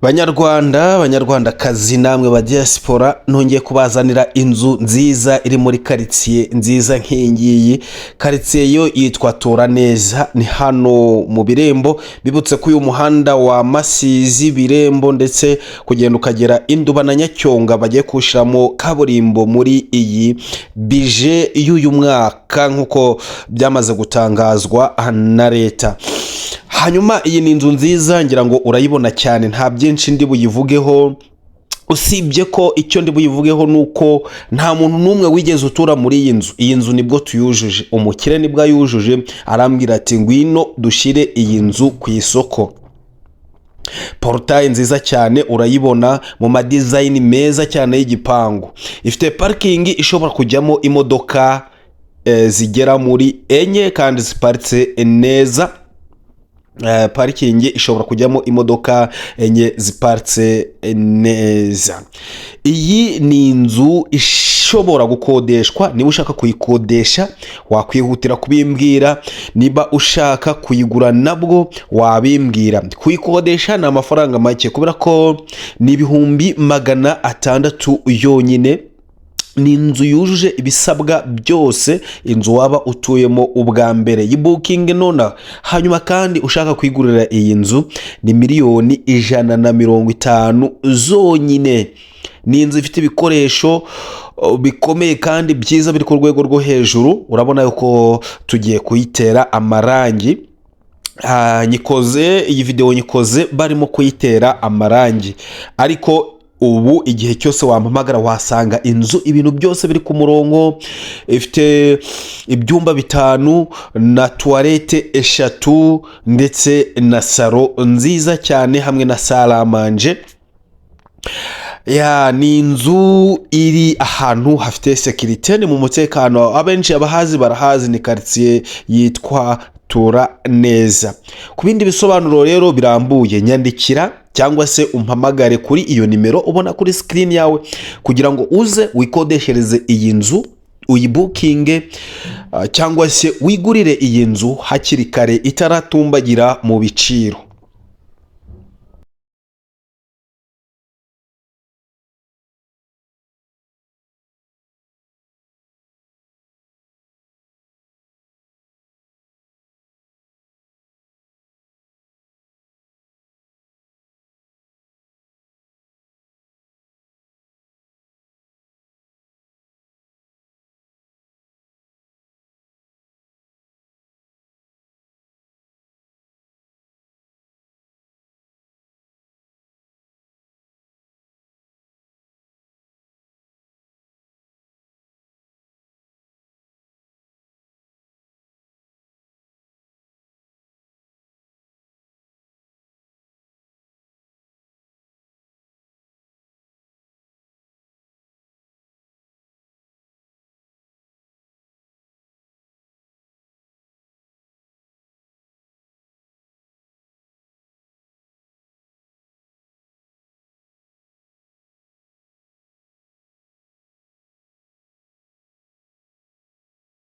Banyarwandakazi namwe ba diaspora nongeye kubazanira inzu nziza iri muri quartier nziza nk'ingiyi. Quartier yo yitwa Tura Neza, ni hano mu Birembo. Bibutse ko uyu muhanda wa Masizi Birembo ndetse kugenda ukagera Induba na Nyacyonga bagiye kushiramo kaburimbo muri iyi bije y'uyu mwaka nkuko byamaze gutangazwa na leta. Hanyuma iyi ni inzu nziza, ngira ngo urayibona cyane, nta byinshi ndi buyivugeho usibye ko icyo ndi buyivugeho nuko nta muntu numwe wigeze utura muri iyi nzu. Iyi nzu nibwo tuyujuje, umukire nibwo yujuje, arambwira ati ngwino dushire iyi nzu ku isoko. Portail nziza cyane urayibona mu ma design meza cyane y'igipangu. Ifite parking ishobora kujyamo imodoka zigera muri enye kandi ziparitse neza. Parikingi ishobora kujyamo imodoka enye ziparitse neza. Iyi ni inzu ishobora gukodeshwa. Niba ushaka kuyikodesha wakwihutira kubimbwira, niba ushaka kuyigura nabwo wabimbwira. Kuyikodesha ni amafaranga make kubera ko ni 600 yonyine. Ni inzu yujuje ibisabwa byose, inzu waba utuyemo ubwa mbere. Yibooking nona. Hanyuma kandi ushaka kwigurira iyi nzu ni 150 zonyine. Ni inzu ifite ibikoresho bikomeye kandi byiza biri ku rwego rwo hejuru. Urabona yuko tugiye kuyitera amarangi. Iyi video nyikoze barimo kuyitera amarangi, ariko ubu igihe cyose wampamagara wasanga inzu ibintu byose biri ku murongo. Ifite ibyumba 5 na toilette 3 ndetse na salo nziza cyane hamwe na salle à manger. Ni inzu iri ahantu hafite security, ni mu mutekano. Abenshi abahazi barahazi, ni quartier yitwa Tura Neza. Ku bindi bisobanuro rero birambuye nyandikira cyangwa se umpamagare kuri iyo nimero ubona kuri screen yawe kugira ngo uze wikodeshereze iyi nzu, uyibookinge cyangwa se wigurire iyi nzu hakiri kare itaratumbagira mu biciro.